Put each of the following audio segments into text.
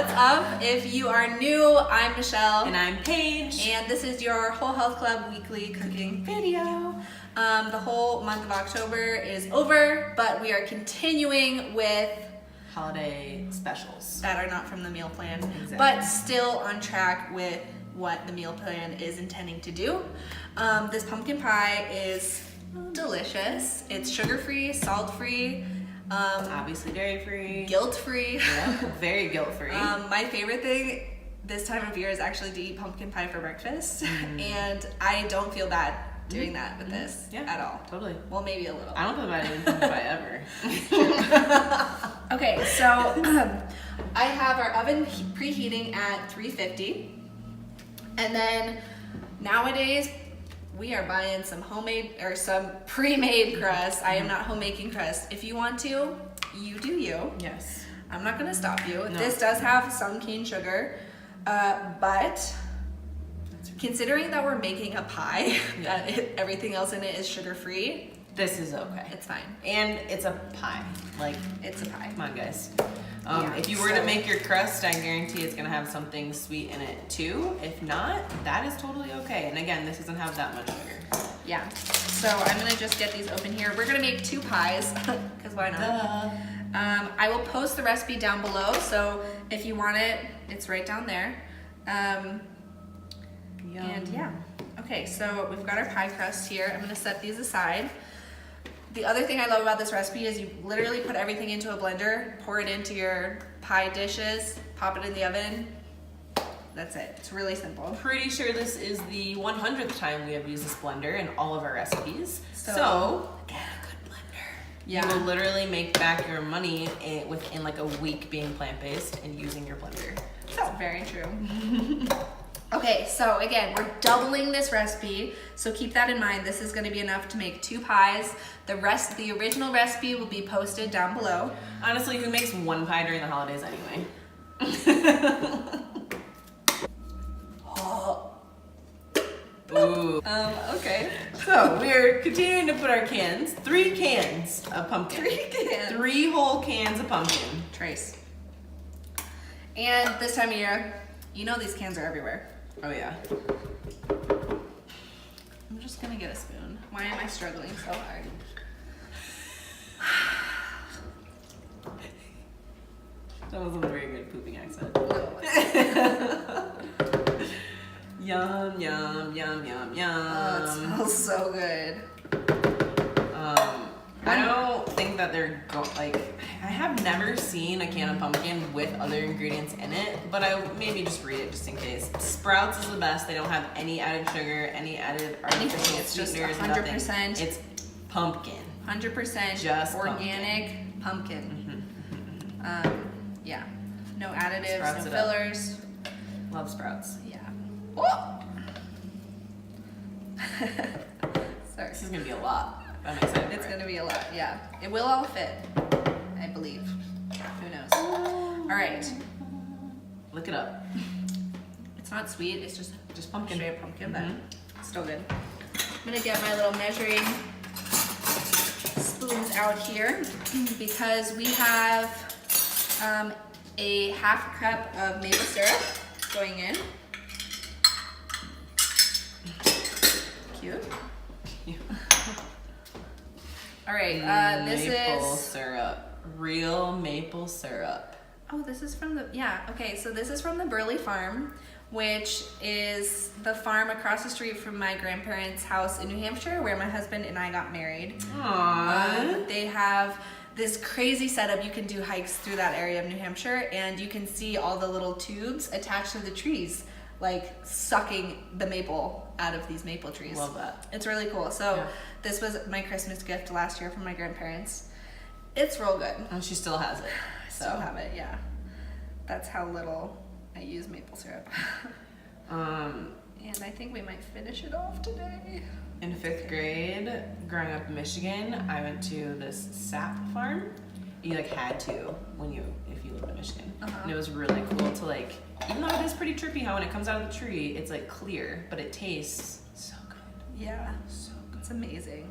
What's up? If you are new, I'm Michelle. And I'm Paige. And this is your Whole Health Club weekly cooking video. The whole month of October is over, but we are continuing with holiday specials that are not from the meal plan, Exactly. but still on track with what the meal plan is intending to do. This pumpkin pie is delicious. It's sugar-free, salt-free, obviously dairy-free, guilt-free. Yeah, very guilt-free. My favorite thing this time of year is actually to eat pumpkin pie for breakfast, and I don't feel bad doing that with this at all. Totally. Well, maybe a little. I don't feel bad eating pumpkin pie ever. Okay, so I have our oven preheating at 350, and then nowadays we are buying some homemade or some pre-made crust. I am not homemaking crust. If you want to, you do you. Yes. I'm not gonna stop you. No. This does have some cane sugar, but considering that we're making a pie, that everything else in it is sugar-free, This is okay. it's fine. And it's a pie. Like, It's a pie. come on, guys. Yeah, if you were to make your crust, I guarantee it's gonna have something sweet in it too. If not, that is totally okay. And again, this doesn't have that much sugar. Yeah. So I'm gonna just get these open here. We're gonna make 2 pies, because why not? Duh. I will post the recipe down below, so if you want it, it's right down there. And yeah. Okay, so we've got our pie crust here. I'm gonna set these aside. The other thing I love about this recipe is you literally put everything into a blender, pour it into your pie dishes, pop it in the oven. That's it. It's really simple. Pretty sure this is the 100th time we have used this blender in all of our recipes. So get a good blender. Yeah. You will literally make back your money within like a week being plant-based and using your blender. So very true. Okay, so again, we're doubling this recipe, so keep that in mind. This is going to be enough to make 2 pies. The original recipe will be posted down below. Honestly, who makes one pie during the holidays anyway? Ooh. Okay. So we're continuing to put our 3 cans of pumpkin. 3 cans. 3 whole cans of pumpkin. Trace. And this time of year, you know these cans are everywhere. Oh yeah. I'm just gonna get a spoon. Why am I struggling so hard? That wasn't a very good pooping accent. No. Yum, yum, yum, yum, yum. Oh, it smells so good. I don't think that they're I have never seen a can of pumpkin with other ingredients in it, but I maybe just read it just in case. Sprouts is the best. They don't have any added sugar, any added artificial It's just sweeteners, 100%. nothing. It's pumpkin. 100% Just organic pumpkin. Yeah. No additives, Sprouts no it up. fillers. Love sprouts. Yeah. Oh! Sorry. This is gonna be a lot. I'm excited. It's for it. gonna be a lot, yeah. It will all fit, I believe. Who knows? All right. Look it up. It's not sweet, it's just Pumpkin. straight up pumpkin, but still good. I'm gonna get my little measuring spoons out here because we have a half cup of maple syrup going in. Cute. Yeah. All right, this maple is syrup. Real maple syrup. Oh, this is from the, yeah, okay, so this is from the Burley Farm, which is the farm across the street from my grandparents' house in New Hampshire, where my husband and I got married. Aww. They have this crazy setup. You can do hikes through that area of New Hampshire, and you can see all the little tubes attached to the trees, like sucking the maple out of these maple trees. Love that. It's really cool. So Yeah. this was my Christmas gift last year from my grandparents. It's real good. And she still has it. So. Still have it, yeah. That's how little I use maple syrup. And I think we might finish it off today. In 5th grade, growing up in Michigan, I went to this sap farm. You had to if you lived in Michigan. And it was really cool to even though it is pretty trippy how when it comes out of the tree, it's clear, but it tastes so good. Yeah, So good. it's amazing.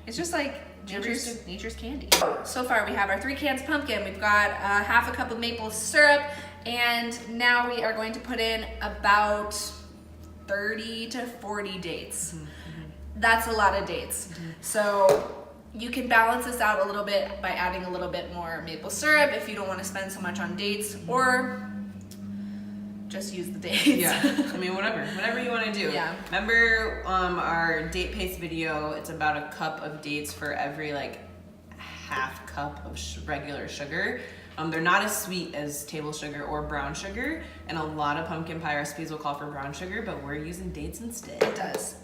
It's just like you ever used nature's candy. So far we have our 3 cans of pumpkin. We've got half a cup of maple syrup And now we are going to put in about 30 to 40 dates. That's a lot of dates. So you can balance this out a little bit by adding a little bit more maple syrup if you don't want to spend so much on dates, or just use the dates. Yeah, I mean, whatever you want to do. Yeah. Remember our date paste video? It's about a cup of dates for every like half cup of regular sugar. They're not as sweet as table sugar or brown sugar, and a lot of pumpkin pie recipes will call for brown sugar, but we're using dates instead. It does.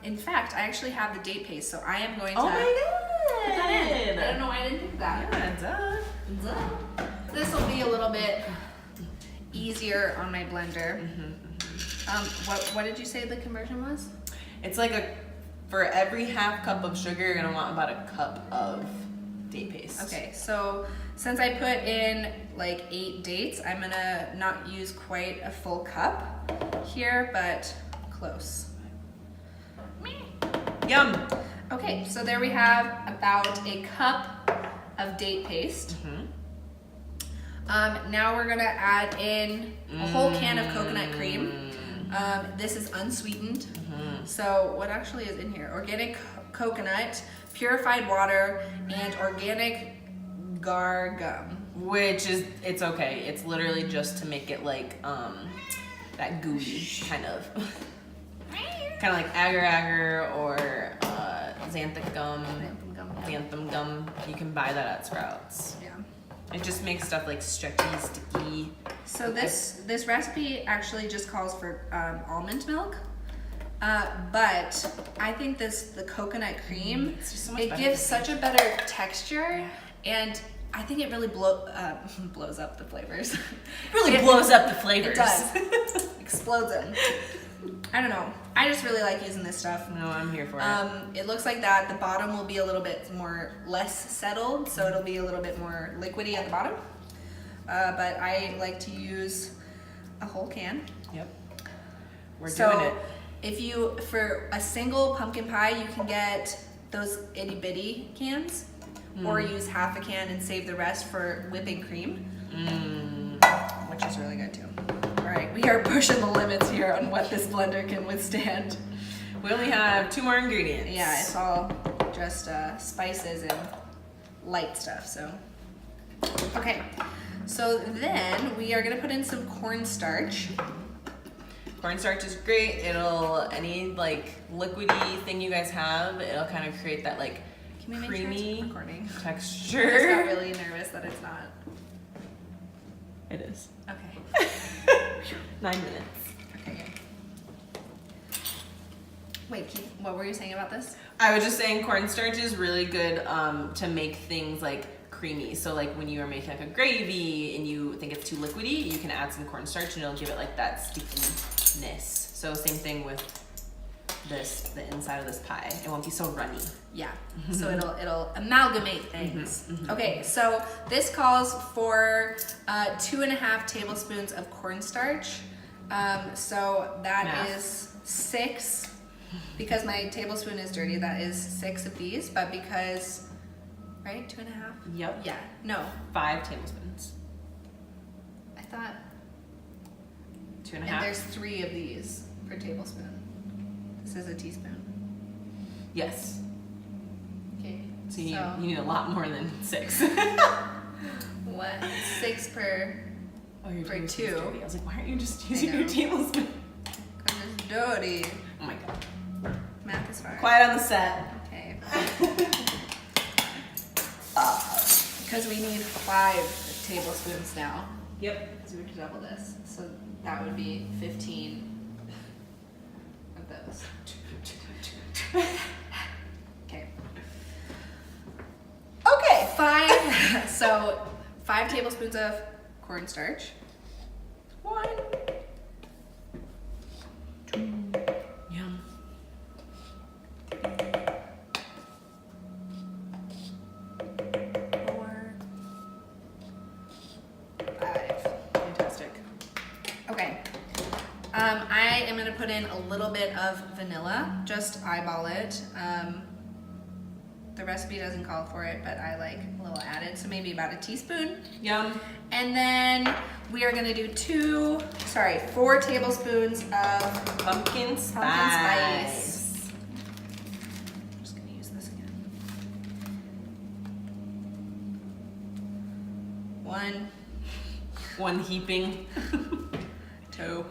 In fact, I actually have the date paste, so I am going to Oh my god! put that in. I don't know why I didn't think of that. Yeah, duh. This will be a little bit easier on my blender. What did you say the conversion was? It's like for every half cup of sugar, you're gonna want about a cup of date paste. Okay, so since I put in like 8 dates, I'm gonna not use quite a full cup here, but close. Yum! Okay, so there we have about a cup of date paste. Now we're gonna add in a whole can of coconut cream. This is unsweetened. So what actually is in here? Organic coconut, purified water, and organic gar gum. Which is, it's okay. It's literally just to make it like that gooey kind of. Kind of like agar-agar or xanthan gum. Xanthan gum. You can buy that at Sprouts. Yeah. It just makes stuff like stretchy, sticky. So this recipe actually just calls for almond milk, but I think the coconut cream, It's just so much it better. gives such a better texture, and I think it really blows up the flavors. Really It blows up the flavors. It does. Explodes them. I don't know. I just really like using this stuff. No, I'm here for it. It looks like that. The bottom will be a little bit less settled, so it'll be a little bit more liquidy at the bottom. But I like to use a whole can. Yep. We're So doing it. if you, for a single pumpkin pie, you can get those itty bitty cans, or use half a can and save the rest for whipping cream, which is really good too. All right, we are pushing the limits here on what this blender can withstand. We only have 2 more ingredients. Yeah, it's all just spices and light stuff, so. Okay, so then we are gonna put in some cornstarch. Cornstarch is great. Any like liquidy thing you guys have, it'll kind of create that like Can we make creamy sure it's recording? texture. I just got really nervous that it's not. It is. Okay. 9 minutes. Okay. Wait, what were you saying about this? I was just saying cornstarch is really good to make things like creamy. So like when you are making like a gravy and you think it's too liquidy, you can add some cornstarch and it'll give it like that stickiness. So same thing with the inside of this pie. It won't be so runny. Yeah, so it'll amalgamate things. Okay, so this calls for 2.5 tablespoons of cornstarch. So that Math. is 6, because my tablespoon is dirty, that is 6 of these, but because, right, 2.5? Yep. Yeah, no, 5 tablespoons. I thought, 2.5. and there's 3 of these per tablespoon. This is a teaspoon. Yes. Okay, So you need a lot more than 6. what? 6 per, Oh, your For tablespoon's 2. dirty. I was like, why aren't you just using know. your tablespoon? because it's dirty. Oh my god. Math is hard. Quiet on the set. Okay. Because we need 5 tablespoons now. Yep. Because we could double this. So that would be 15 of those. Okay. Okay, 5. So 5 tablespoons of cornstarch. 1. Yum. 4. 5. Fantastic. Okay. I am gonna put in a little bit of vanilla. Just eyeball it. The recipe doesn't call for it, but I like a little added, so maybe about a teaspoon. Yum. And then we are gonna do 4 tablespoons of Pumpkin spice. I'm just gonna use this again. 1 heaping. 2,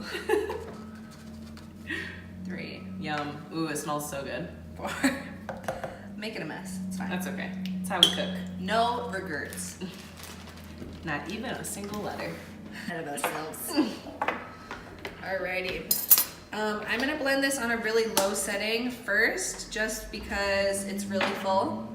3. Yum. Ooh, it smells so good. 4. Making a mess. It's fine. That's okay. That's how we cook. No regrets. Not even a single letter. Ahead of ourselves. Alrighty. I'm gonna blend this on a really low setting first, just because it's really full.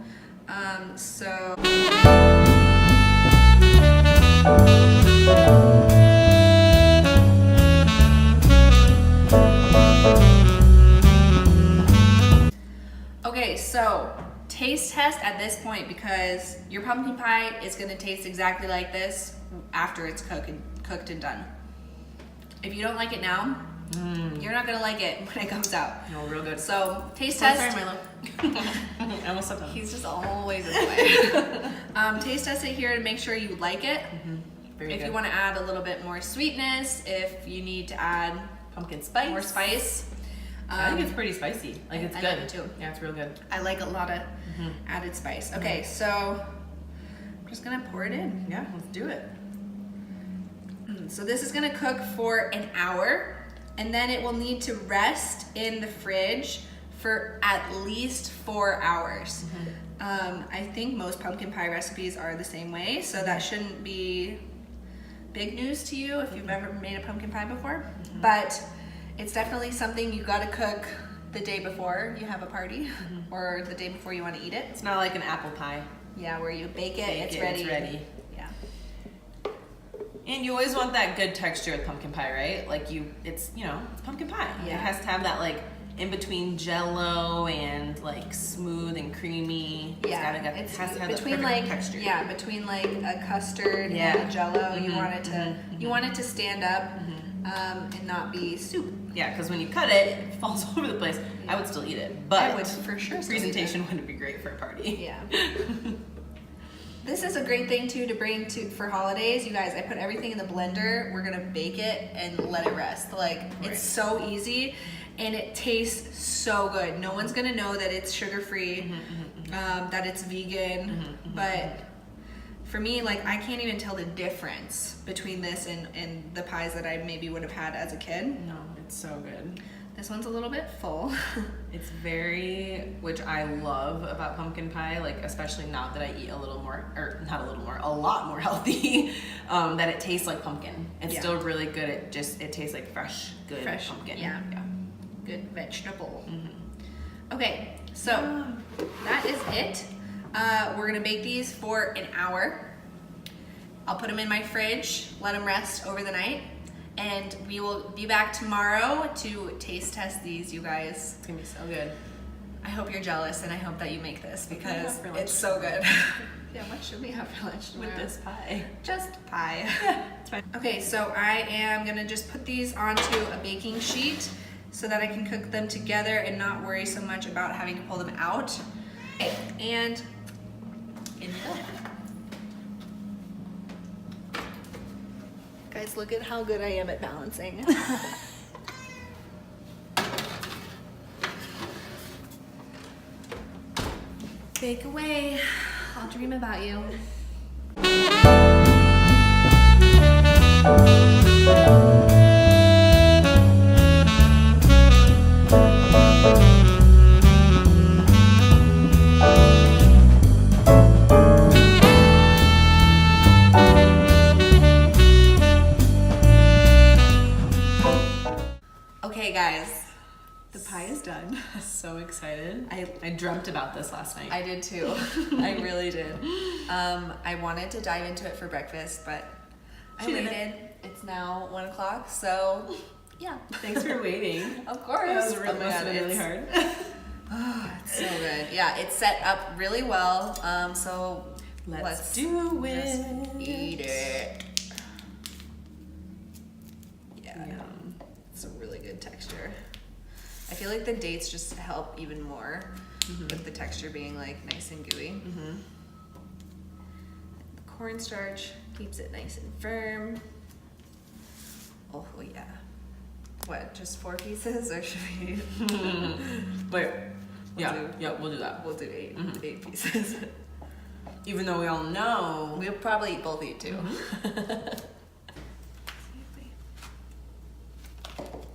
Okay, so taste test at this point, because your pumpkin pie is gonna taste exactly like this after it's cooked and done. If you don't like it now, you're not gonna like it when it comes out. No, real good. So taste test. Sorry, Milo. I almost stepped on. He's just always in the way. Taste test it here to make sure you like it. Very If good. you want to add a little bit more sweetness, if you need to add Pumpkin spice. more spice. I think it's pretty spicy. Like, it's I good. like it too. Yeah, it's real good. I like a lot of added spice. Okay, so I'm just gonna pour it in. Yeah, let's do it. So this is gonna cook for an hour, and then it will need to rest in the fridge for at least 4 hours. I think most pumpkin pie recipes are the same way, so that shouldn't be big news to you if you've ever made a pumpkin pie before. But it's definitely something you gotta cook the day before you have a party, or the day before you wanna eat it. It's not like an apple pie. Yeah, where you bake it, Bake it's it, ready. it's ready. Yeah. And you always want that good texture with pumpkin pie, right? Like, it's pumpkin pie. Yeah. It has to have that, like, in between jello and like smooth and creamy. Yeah, it has to have between the like perfect texture. between like a custard Yeah. and a jello. You want it to you want it to stand up and not be soup. Yeah, because when you cut it, it falls over the place. I would still eat it, but I would for sure still eat presentation wouldn't be great for a party. Yeah. This is a great thing too to bring to for holidays. You guys, I put everything in the blender. We're gonna bake it and let it rest. Like it's so easy. And it tastes so good. No one's gonna know that it's sugar-free, that it's vegan, but for me, like I can't even tell the difference between this and the pies that I maybe would have had as a kid. No, it's so good. This one's a little bit full. It's very, which I love about pumpkin pie, like especially now that I eat a lot more healthy, that it tastes like pumpkin. It's still really good. It tastes like fresh pumpkin. Yeah. Good vegetable. Okay, so that is it. We're gonna bake these for an hour. I'll put them in my fridge, let them rest over the night, and we will be back tomorrow to taste test these, you guys. It's gonna be so good. I hope you're jealous, and I hope that you make this because for lunch it's so good. Yeah, what should we have for lunch tomorrow? With this pie. Just pie. Yeah, it's fine. Okay, so I am gonna just put these onto a baking sheet so that I can cook them together and not worry so much about having to pull them out. Okay, and in we go. Guys, look at how good I am at balancing. Bake away. I'll dream about you. Okay guys, the pie is done. So excited. I dreamt about this last night. I did too. I really did. I wanted to dive into it for breakfast, but I waited. It's now 1 o'clock, so yeah. Thanks for waiting. Of course. That was Oh my must have God, been really it's- hard. Oh, it's so good. Yeah, it's set up really well. So Let's do it. just eat it. Yeah, Yum. it's a really good texture. I feel like the dates just help even more with the texture being like nice and gooey. The cornstarch keeps it nice and firm. Oh yeah. What, just 4 pieces or should we? Wait. We'll do that. We'll do 8 pieces. Even though we all know. We'll probably both eat 2.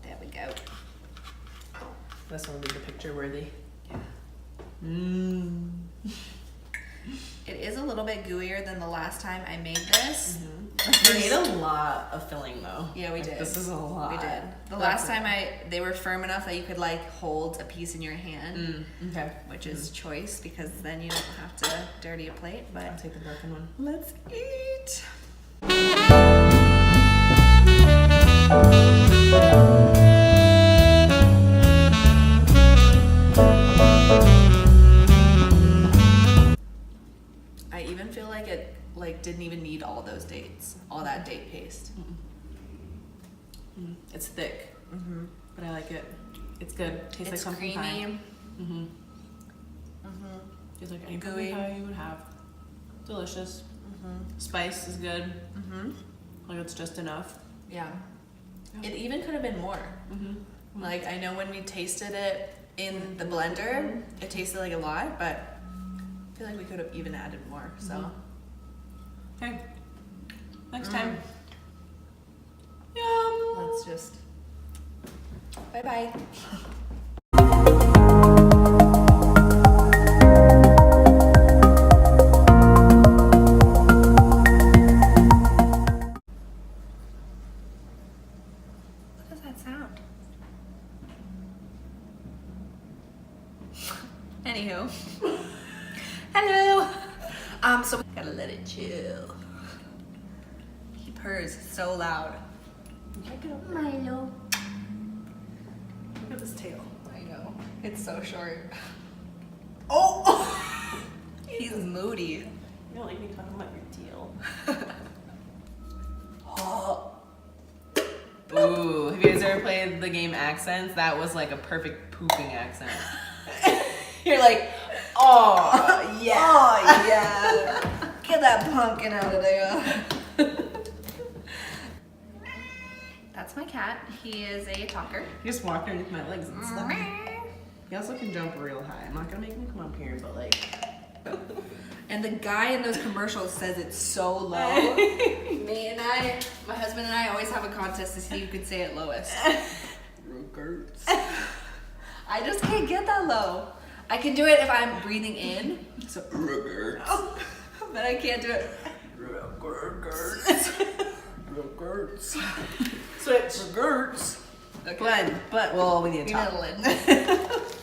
There we go. This one will be the picture worthy. Yeah. It is a little bit gooier than the last time I made this. We made a lot of filling though. Yeah, we did. This is a lot. We did. The last time they were firm enough that you could like hold a piece in your hand. Okay. Which is choice because then you don't have to dirty a plate. But I'll take the broken one. let's eat. I even feel like it didn't even need all those dates, all that date paste. It's thick, but I like it. It's good. Tastes like pumpkin creamy. pie. Tastes like any pumpkin pie you would have. Delicious. Spice is good. Like it's just enough. Yeah. It even could have been more. Like I know when we tasted it in the blender, it tasted like a lot, but I feel like we could have even added more. So. Okay. Next time. Yum. Let's just. Bye-bye. What does that sound? Anywho. Hello. So we gotta let it chill. He purrs so loud. Milo. Look at this tail. I know. It's so short. Oh! He's moody. You don't like me talking about your tail. Oh. Ooh, have you guys ever played the game Accents? That was like a perfect pooping accent. You're like, Oh, yeah. oh yeah. Get that pumpkin out of there. That's my cat. He is a talker. He just walked underneath my legs and stuff. He also can jump real high. I'm not gonna make him come up here, but like. And the guy in those commercials says it's so low. My husband and I always have a contest to see who could say it lowest. Regards. I just can't get that low. I can do it if I'm breathing in. So Regards. but I can't do it. Regards. Regards. Switch. Regards. Okay. But well, we need to talk. We need a lid.